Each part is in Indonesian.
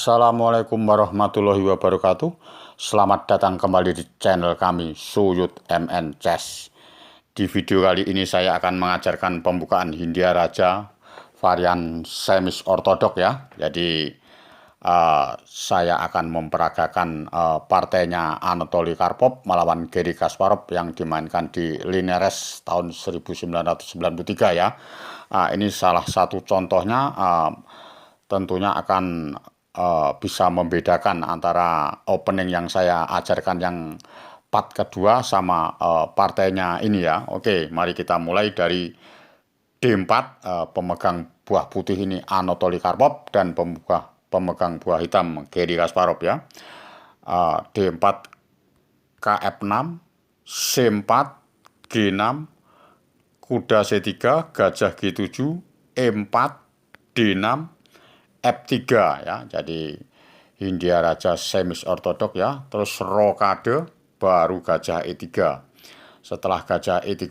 Assalamualaikum warahmatullahi wabarakatuh. Selamat datang kembali di channel kami Suyut MN Chess. Di video kali ini saya akan mengajarkan pembukaan Hindia Raja varian semis ortodok ya. Jadi saya akan memperagakan partainya Anatoly Karpov melawan Garry Kasparov yang dimainkan di Linares tahun 1993 ya. Ini salah satu contohnya, tentunya akan bisa membedakan antara opening yang saya ajarkan yang part kedua sama partainya ini ya. Oke, mari kita mulai dari D4. Pemegang buah putih ini Anatoly Karpov dan pemegang buah hitam Garry Kasparov ya. D4, Kf6, C4, G6, kuda C3, gajah G7, E4, D6, F3 ya. Jadi Hindia Raja semis ortodok ya. Terus rokade baru gajah E3. Setelah gajah E3,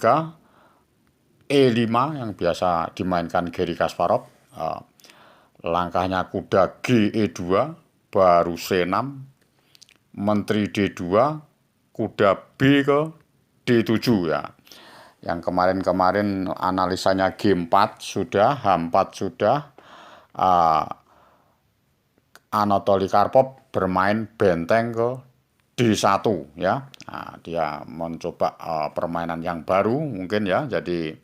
E5 yang biasa dimainkan Garry Kasparov. Langkahnya kuda GE2 baru C6, menteri D2, kuda B ke D7 ya. Yang kemarin analisanya G4 sudah, H4 sudah. Anatoly Karpov bermain benteng ke D1 ya. Dia mencoba permainan yang baru mungkin ya. Jadi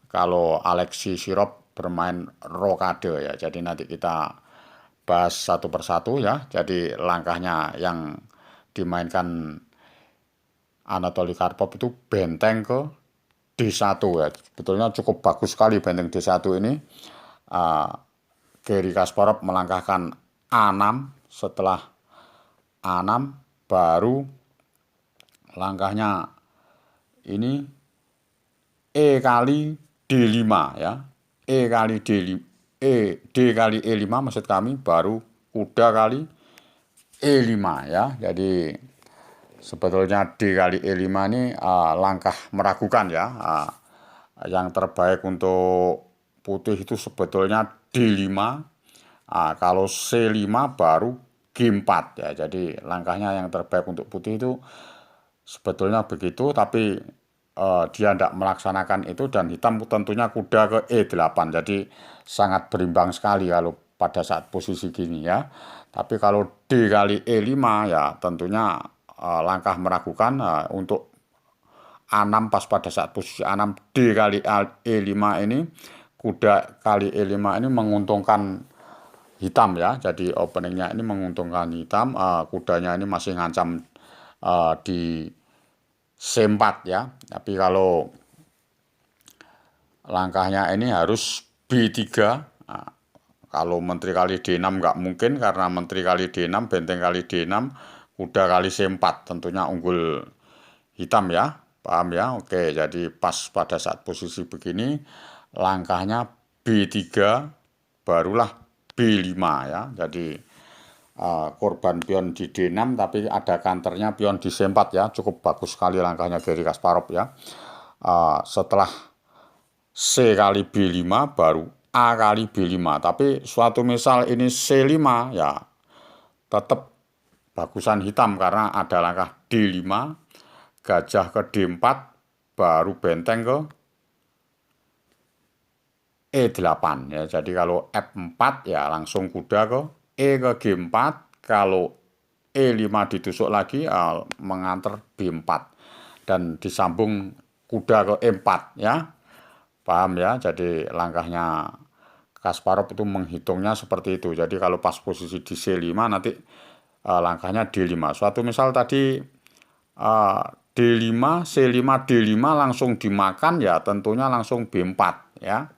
kalau Alexei Shirov bermain rokade ya. Jadi nanti kita bahas satu persatu ya. Jadi langkahnya yang dimainkan Anatoly Karpov itu benteng ke D1 ya. Sebetulnya cukup bagus sekali benteng D1 ini. Garry Kasparov melangkahkan A6, setelah A6 baru langkahnya ini E kali D5 ya. D kali E5 maksud kami, baru kuda kali E5 ya. Jadi sebetulnya D kali E5 ini langkah meragukan ya. Yang terbaik untuk putih itu sebetulnya D5. Kalau C5 baru G4 ya. Jadi langkahnya yang terbaik untuk putih itu sebetulnya begitu, tapi dia tidak melaksanakan itu, dan hitam tentunya kuda ke E8. Jadi sangat berimbang sekali kalau pada saat posisi gini ya. Tapi kalau D kali E5 ya tentunya langkah meragukan. Untuk A6 pas pada saat posisi A6, D kali E5 ini, kuda kali E5 ini menguntungkan hitam ya. Jadi openingnya ini menguntungkan hitam. Kudanya ini masih ngancam di C4 ya. Tapi kalau langkahnya ini harus B3. Kalau menteri kali D6 nggak mungkin, karena menteri kali D6, benteng kali D6, kuda kali C4, tentunya unggul hitam ya. Paham ya? Oke, jadi pas pada saat posisi begini langkahnya B3 barulah B5 ya. Jadi korban pion di D6 tapi ada counternya pion di C4 ya. Cukup bagus sekali langkahnya Garry Kasparov ya. Setelah C kali B5 baru A kali B5. Tapi suatu misal ini C5 ya tetap bagusan hitam karena ada langkah D5, gajah ke D4, baru benteng ke E8 ya. Jadi kalau F4 ya langsung kuda ke E ke G4. Kalau E5 ditusuk lagi mengantar B4 dan disambung kuda ke E4 ya. Paham ya? Jadi langkahnya Kasparov itu menghitungnya seperti itu. Jadi kalau pas posisi di C5 nanti langkahnya D5. Suatu misal tadi D5, C5, D5 langsung dimakan ya, tentunya langsung B4 ya.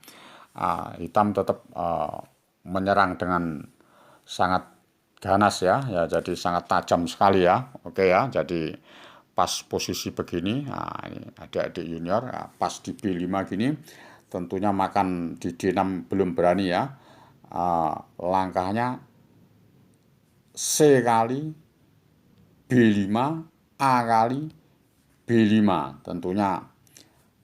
Hitam tetap menyerang dengan sangat ganas ya. Jadi sangat tajam sekali ya. Oke ya. Jadi pas posisi begini, ini adik-adik junior pas di B5 gini, tentunya makan di D6 belum berani ya. Langkahnya C kali B5, A kali B5. Tentunya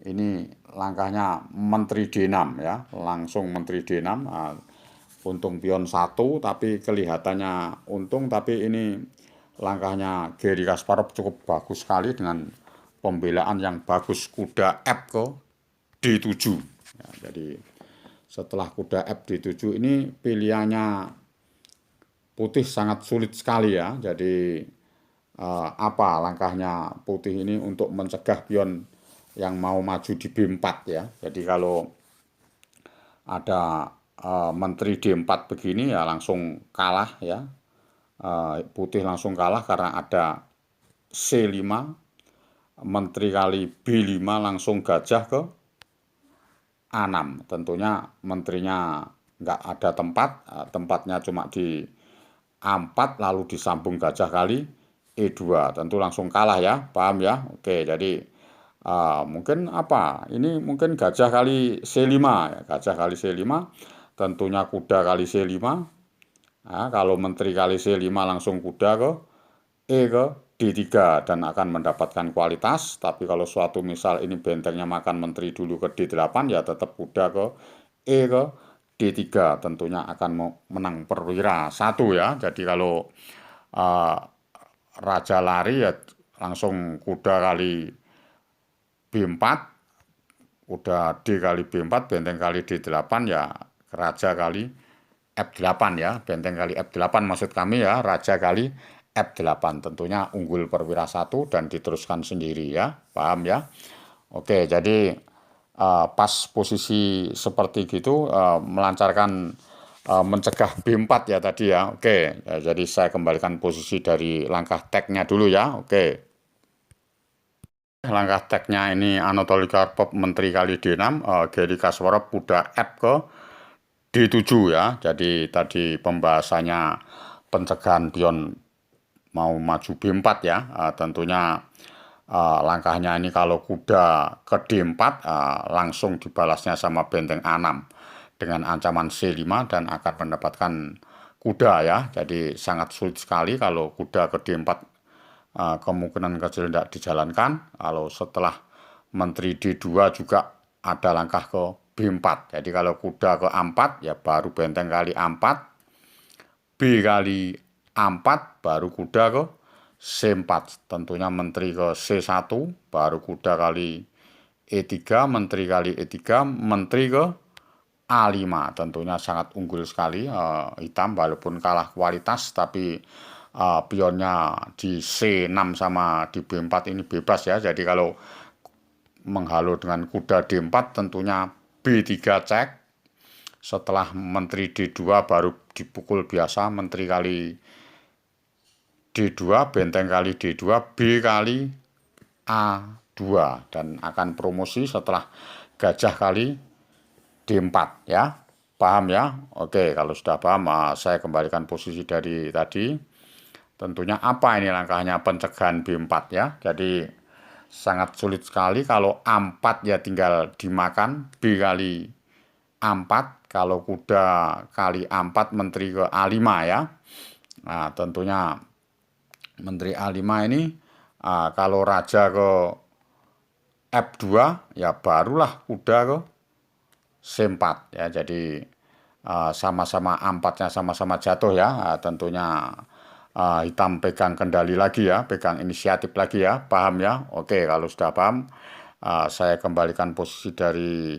ini langkahnya menteri D6 ya, langsung menteri D6. untung pion 1, tapi kelihatannya untung, tapi ini langkahnya Garry Kasparov cukup bagus sekali dengan pembelaan yang bagus kuda F ke D7. Ya, jadi setelah kuda F D7 ini pilihannya putih sangat sulit sekali ya. Jadi apa langkahnya putih ini untuk mencegah pion yang mau maju di B4 ya. Jadi kalau ada menteri D4 begini ya langsung kalah ya. Putih langsung kalah karena ada C5, menteri kali B5 langsung gajah ke A6. Tentunya menterinya nggak ada tempat, tempatnya cuma di A4 lalu disambung gajah kali E2. Tentu langsung kalah ya, paham ya? Oke, jadi mungkin apa? Ini mungkin gajah kali C5 ya, gajah kali C5. Tentunya kuda kali C5. Nah, kalau menteri kali C5 langsung kuda ke E ke D3 dan akan mendapatkan kualitas. Tapi kalau suatu misal ini bentengnya makan menteri dulu ke D8 ya tetap kuda ke E ke D3. Tentunya akan menang perwira 1 ya. Jadi kalau raja lari ya langsung kuda kali B4, kuda D kali B4, benteng kali D8 ya raja kali F8 ya, benteng kali F8 maksud kami ya, raja kali F8. Tentunya unggul perwira 1 dan diteruskan sendiri ya, paham ya? Oke, jadi pas posisi seperti gitu melancarkan mencegah B4 ya tadi ya. Oke, ya, jadi saya kembalikan posisi dari langkah teknya dulu ya. Oke. Langkah teknya ini Anatoly Karpov menteri kali D6, Garry Kasparov kuda F ke D7 ya. Jadi tadi pembahasannya pencegahan pion mau maju B4 ya. Tentunya langkahnya ini kalau kuda ke D4 langsung dibalasnya sama benteng A6 dengan ancaman C5 dan akan mendapatkan kuda ya. Jadi sangat sulit sekali kalau kuda ke D4 kemungkinan kecil tidak dijalankan. Kalau setelah menteri D2 juga ada langkah ke B4. Jadi kalau kuda ke A4 ya baru benteng kali A4, B kali A4 baru kuda ke C4. Tentunya menteri ke C1 baru kuda kali E3, menteri kali E3, menteri ke A5. Tentunya sangat unggul sekali hitam walaupun kalah kualitas tapi pionnya di C6 sama di B4 ini bebas ya. Jadi kalau menghalau dengan kuda D4 tentunya B3 cek. Setelah menteri D2 baru dipukul biasa menteri kali D2, benteng kali D2, B kali A2 dan akan promosi setelah gajah kali D4 ya. Paham ya? Oke, kalau sudah paham saya kembalikan posisi dari tadi. Tentunya apa ini langkahnya pencegahan B4 ya. Jadi sangat sulit sekali kalau A4 ya tinggal dimakan B kali A4. Kalau kuda kali A4 menteri ke A5 ya. Nah tentunya menteri A5 ini kalau raja ke F2 ya barulah kuda ke C4 ya. Jadi sama-sama A4-nya sama-sama jatuh ya. Tentunya hitam pegang kendali lagi ya, pegang inisiatif lagi ya, paham ya? Oke, kalau sudah paham, saya kembalikan posisi dari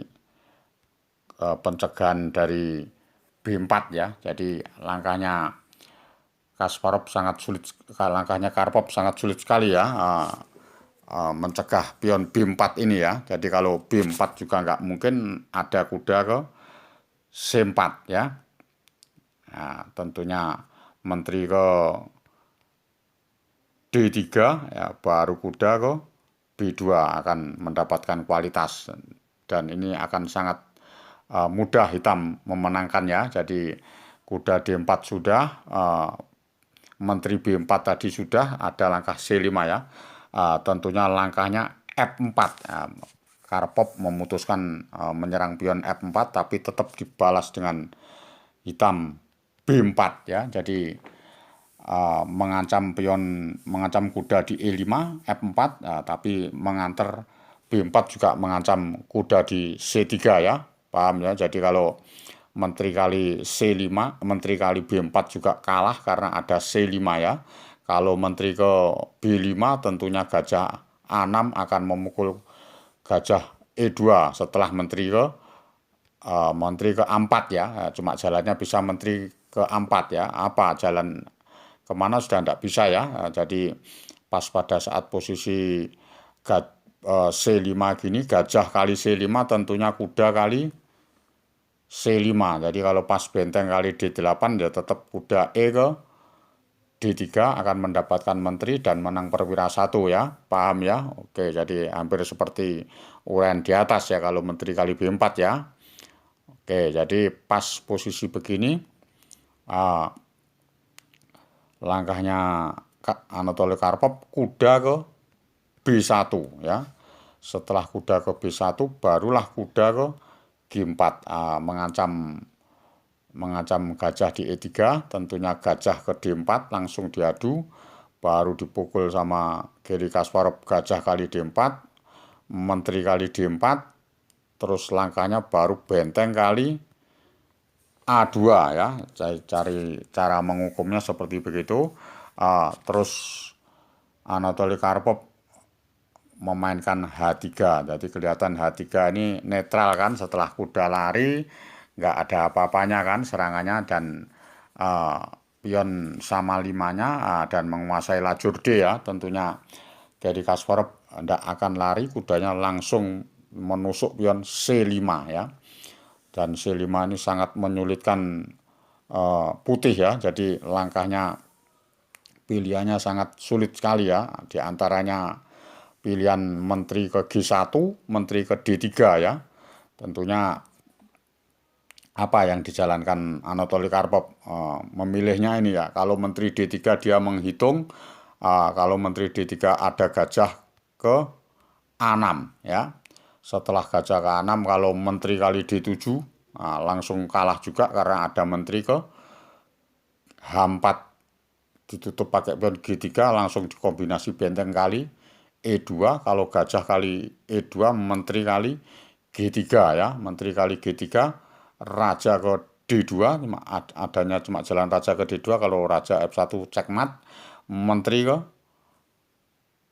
pencegahan dari B4 ya. Jadi langkahnya Kasparov sangat sulit, langkahnya Karpov sangat sulit sekali ya mencegah pion B4 ini ya. Jadi kalau B4 juga nggak mungkin ada kuda ke C4 ya. Nah, tentunya menteri ke D3 ya baru kuda ke B2 akan mendapatkan kualitas dan ini akan sangat mudah hitam memenangkan ya. Jadi kuda D4 sudah, menteri B4 tadi sudah, ada langkah C5 ya. Tentunya langkahnya F4. Karpov memutuskan menyerang pion F4 tapi tetap dibalas dengan hitam B4 ya. Jadi mengancam kuda di E5 F4 tapi mengantar B4 juga mengancam kuda di C3 ya, paham ya. Jadi kalau menteri kali C5, menteri kali B4 juga kalah karena ada C5 ya. Kalau menteri ke B5 tentunya gajah A6 akan memukul gajah E2 setelah menteri ke A4 ya. Cuma jalannya bisa menteri ke A4 ya. Apa jalan kemana sudah tidak bisa ya. Jadi pas pada saat posisi C5 gini, gajah kali C5 tentunya kuda kali C5. Jadi kalau pas benteng kali D8 ya tetap kuda E ke D3 akan mendapatkan menteri dan menang perwira 1 ya. Paham ya? Oke, jadi hampir seperti uraian di atas ya kalau menteri kali B4 ya. Oke, jadi pas posisi begini langkahnya Anatoly Karpov kuda ke B1 ya. Setelah kuda ke B1 barulah kuda ke G4 mengancam gajah di E3, tentunya gajah ke D4 langsung diadu, baru dipukul sama Garry Kasparov gajah kali D4, menteri kali D4, terus langkahnya baru benteng kali A2 ya. Cari cara menghukumnya seperti begitu. Terus Anatoly Karpov memainkan H3, jadi kelihatan H3 ini netral kan, setelah kuda lari nggak ada apa-apanya kan serangannya, dan pion sama 5-nya dan menguasai lajur D ya. Tentunya Garry Kasparov tidak akan lari, kudanya langsung menusuk pion C5 ya, dan C5 ini sangat menyulitkan putih ya. Jadi langkahnya pilihannya sangat sulit sekali ya, diantaranya pilihan menteri ke G1, menteri ke D3 ya. Tentunya apa yang dijalankan Anatoly Karpov memilihnya ini ya. Kalau menteri D3 dia menghitung, kalau menteri D3 ada gajah ke A6 ya. Setelah gajah ke A6, kalau menteri kali D7 langsung kalah juga karena ada menteri ke H4 ditutup pakai pion G3, langsung dikombinasi benteng kali E2. Kalau gajah kali E2, menteri kali G3 ya, menteri kali G3, raja ke D2, adanya cuma jalan raja ke D2. Kalau raja F1 cekmat, menteri ke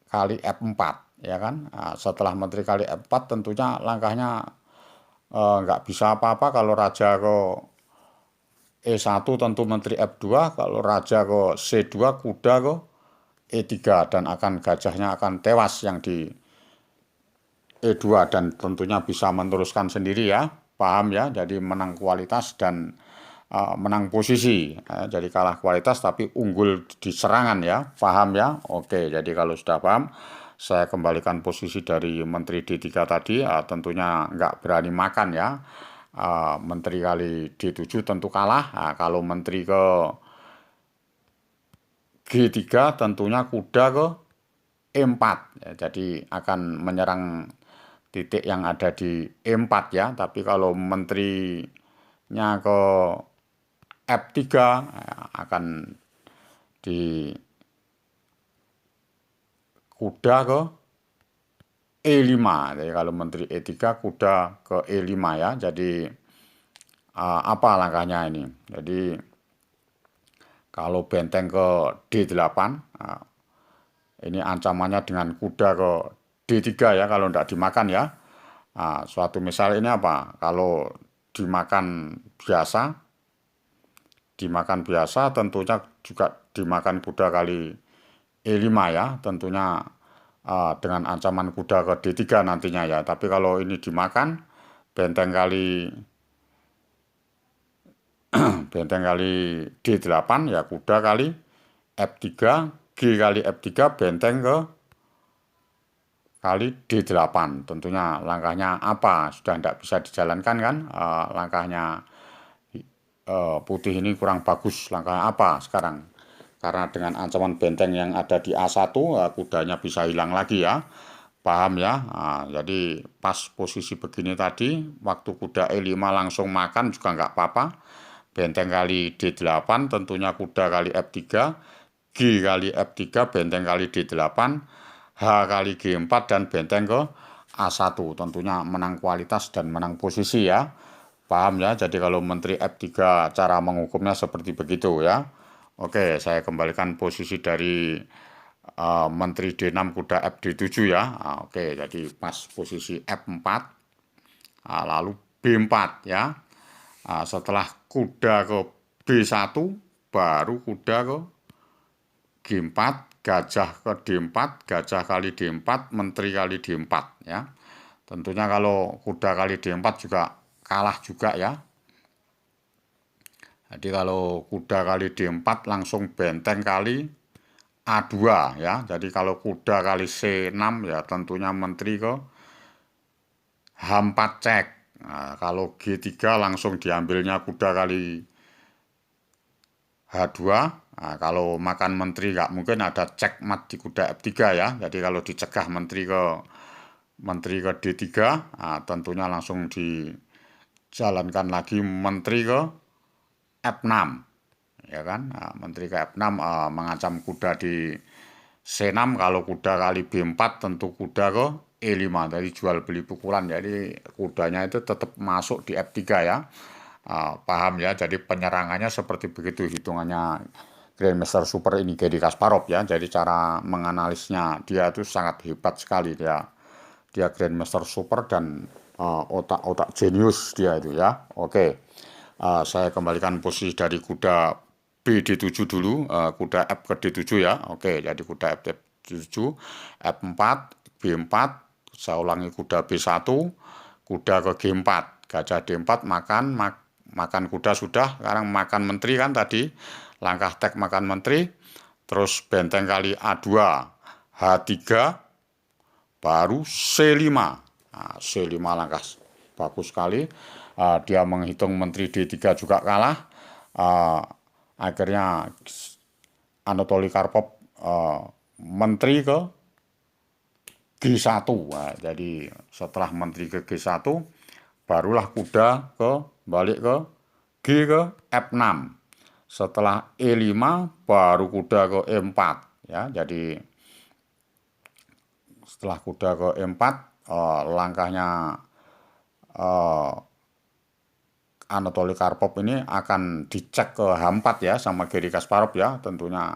kali F4 ya kan. Setelah menteri kali F4 tentunya langkahnya nggak bisa apa-apa. Kalau raja ke E1 tentu menteri F2, kalau raja ke C2 kuda ke E3, dan gajahnya akan tewas yang di E2 dan tentunya bisa meneruskan sendiri ya. Paham ya? Jadi menang kualitas dan menang posisi. Jadi kalah kualitas tapi unggul di serangan ya. Paham ya? Oke, jadi kalau sudah paham, saya kembalikan posisi dari menteri D3 tadi. Tentunya nggak berani makan ya. Menteri kali D7 tentu kalah. Kalau menteri ke G3 tentunya kuda ke E4 ya, jadi akan menyerang titik yang ada di E4 ya. Tapi kalau menterinya ke F3 ya, akan di kuda ke E5. Jadi kalau menteri E3 kuda ke E5 ya. Jadi apa langkahnya ini? Jadi kalau benteng ke D8, ini ancamannya dengan kuda ke D3 ya, kalau tidak dimakan ya. Suatu misal ini apa? Kalau dimakan biasa tentunya juga dimakan kuda kali E5 ya. Tentunya dengan ancaman kuda ke D3 nantinya ya. Tapi kalau ini dimakan benteng kali D8 ya, kuda kali F3, G kali F3, benteng ke kali D8. Tentunya langkahnya apa? Sudah tidak bisa dijalankan kan? Langkahnya putih ini kurang bagus. Langkah apa sekarang? Karena dengan ancaman benteng yang ada di A1, kudanya bisa hilang lagi ya. Paham ya? Jadi pas posisi begini tadi, waktu kuda E5 langsung makan juga nggak apa-apa. Benteng kali D8, tentunya kuda kali F3, G kali F3, benteng kali D8, H kali G4, dan benteng ke A1. Tentunya menang kualitas dan menang posisi ya. Paham ya? Jadi kalau menteri F3 cara menghukumnya seperti begitu ya. Oke, saya kembalikan posisi dari menteri D6 kuda FD7 ya. Oke, jadi pas posisi F4, lalu B4 ya. Setelah kuda ke B1, baru kuda ke G4, gajah ke D4, gajah kali D4, menteri kali D4 ya. Tentunya kalau kuda kali D4 juga kalah juga ya. Jadi kalau kuda kali D4 langsung benteng kali A2 ya. Jadi kalau kuda kali C6 ya tentunya menteri ke H4 cek. Nah, kalau G3 langsung diambilnya kuda kali H2. Nah, kalau makan menteri nggak mungkin ada cekmat di kuda F3 ya. Jadi kalau dicegah menteri ke D3, nah, tentunya langsung dijalankan lagi menteri ke F6 ya kan. Nah, menteri ke F6 mengancam kuda di C6. Kalau kuda kali B4 tentu kuda ke E5 dari jual beli pukulan, jadi kudanya itu tetap masuk di F3 ya. Paham ya, jadi penyerangannya seperti begitu hitungannya Grandmaster Super ini Garry Kasparov ya. Jadi cara menganalisnya dia itu sangat hebat sekali, dia Grandmaster Super dan otak-otak jenius dia itu ya. Oke, saya kembalikan posisi dari kuda BD7 dulu, kuda F ke D7 ya. Oke, jadi kuda F7, F4, B4, saya ulangi kuda B1, kuda ke G4, gajah D4 makan kuda sudah, sekarang makan menteri kan tadi, langkah tek makan menteri, terus benteng kali A2, H3, baru C5. Nah, C5 langkah bagus sekali. Dia menghitung menteri D3 juga kalah. Akhirnya Anatoly Karpov menteri ke G1. Nah, jadi setelah menteri ke G1, barulah kuda balik ke G ke F6. Setelah E5 baru kuda ke E4 ya. Jadi setelah kuda ke E4, langkahnya Anatoly Karpov ini akan dicek ke H4 ya sama Garry Kasparov ya. Tentunya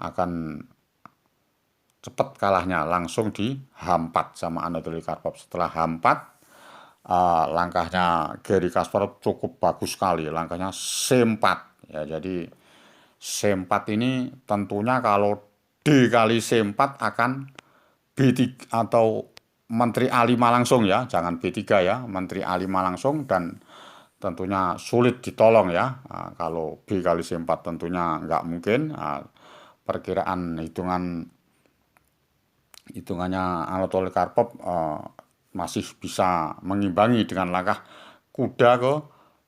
akan cepat kalahnya, langsung di H4 sama Anatoly Karpov. Setelah H4, langkahnya Garry Kasparov cukup bagus sekali, langkahnya C4 ya. Jadi C4 ini tentunya kalau D kali C4 akan B3 atau menteri A5 langsung ya, jangan B3 ya, menteri A5 langsung, dan tentunya sulit ditolong ya. Nah, kalau B kali C4 tentunya nggak mungkin. Nah, perkiraan hitungannya Anatoly Karpov masih bisa mengimbangi dengan langkah kuda ke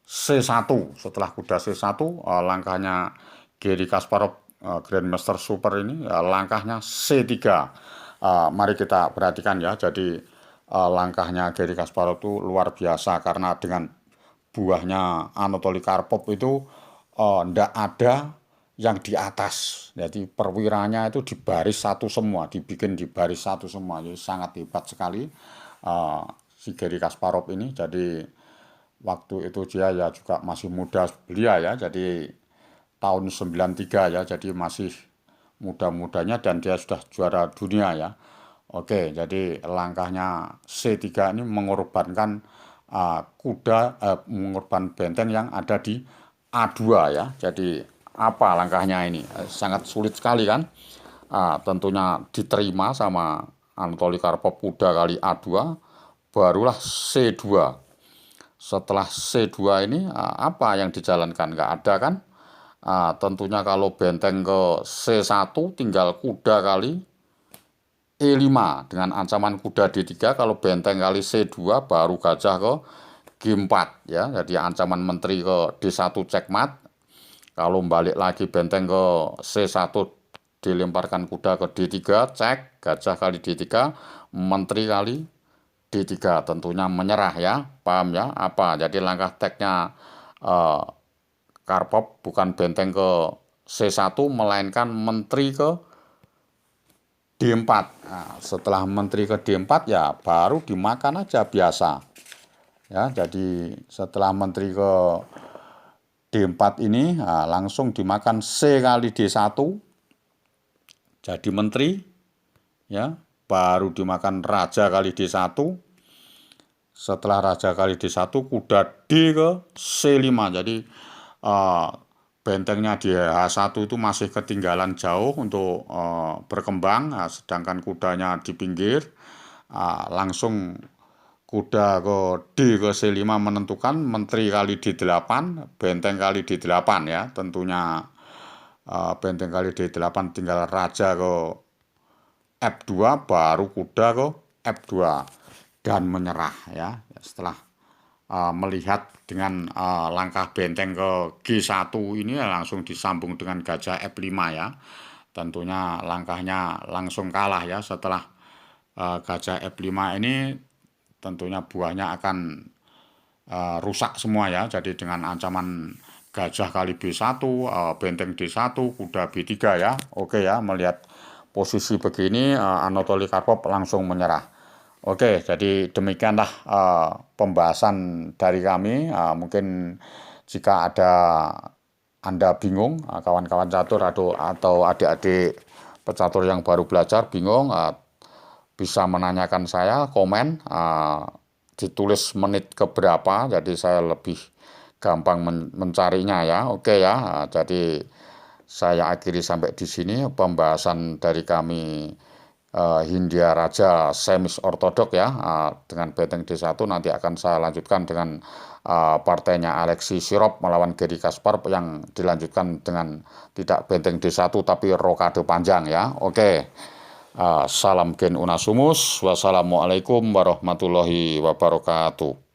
C1. Setelah kuda C1, langkahnya Garry Kasparov Grandmaster Super ini langkahnya C3. Mari kita perhatikan ya. Jadi langkahnya Garry Kasparov itu luar biasa karena dengan buahnya Anatoly Karpov itu ndak ada yang di atas. Jadi perwiranya itu di baris satu semua, dibikin di baris satu semua. Jadi sangat hebat sekali si Garry Kasparov ini. Jadi waktu itu dia ya juga masih muda belia ya. Jadi tahun 93 ya. Jadi masih muda-mudanya dan dia sudah juara dunia ya. Oke, jadi langkahnya C3 ini mengorbankan mengorbankan benteng yang ada di A2 ya. Jadi apa langkahnya ini? Sangat sulit sekali kan? Tentunya diterima sama Anatoly Karpov kuda kali A2, barulah C2. Setelah C2 ini apa yang dijalankan? Nggak ada kan? Tentunya kalau benteng ke C1 tinggal kuda kali E5 dengan ancaman kuda D3. Kalau benteng kali C2 baru gajah ke G4 ya. Jadi ancaman menteri ke D1 cekmat. Kalau balik lagi benteng ke C1 dilemparkan kuda ke D3 cek, gajah kali D3, menteri kali D3, tentunya menyerah ya. Paham ya apa? Jadi langkah teknya Karpov bukan benteng ke C1 melainkan menteri ke D4. Nah, setelah menteri ke D4 ya baru dimakan aja biasa. Ya, jadi setelah menteri ke D4 ini langsung dimakan C kali D1 jadi menteri, ya. Baru dimakan raja kali D1. Setelah raja kali D1 kuda D ke C5. Jadi bentengnya di H1 itu masih ketinggalan jauh untuk berkembang, sedangkan kudanya di pinggir. Langsung kuda ke D ke C5 menentukan menteri kali D8, benteng kali D8 ya. Tentunya benteng kali D8 tinggal raja ke F2 baru kuda ke F2 dan menyerah ya. Setelah melihat dengan langkah benteng ke G1 ini langsung disambung dengan gajah F5 ya. Tentunya langkahnya langsung kalah ya. Setelah gajah F5 ini tentunya buahnya akan rusak semua ya. Jadi dengan ancaman gajah kali B1, benteng D1, kuda B3 ya. Oke ya, melihat posisi begini Anatoly Karpov langsung menyerah. Oke, jadi demikianlah pembahasan dari kami. Mungkin jika ada Anda bingung, kawan-kawan catur atau adik-adik pecatur yang baru belajar bingung, bisa menanyakan saya, komen, ditulis menit keberapa, jadi saya lebih gampang mencarinya ya. Oke ya, jadi saya akhiri sampai di sini pembahasan dari kami Hindia Raja Semis Ortodok ya, dengan benteng D1. Nanti akan saya lanjutkan dengan partainya Alexei Sirov melawan Garry Kasparov yang dilanjutkan dengan tidak benteng D1 tapi rokade panjang ya. Oke. Salam Gen Unasumus. Wassalamualaikum warahmatullahi wabarakatuh.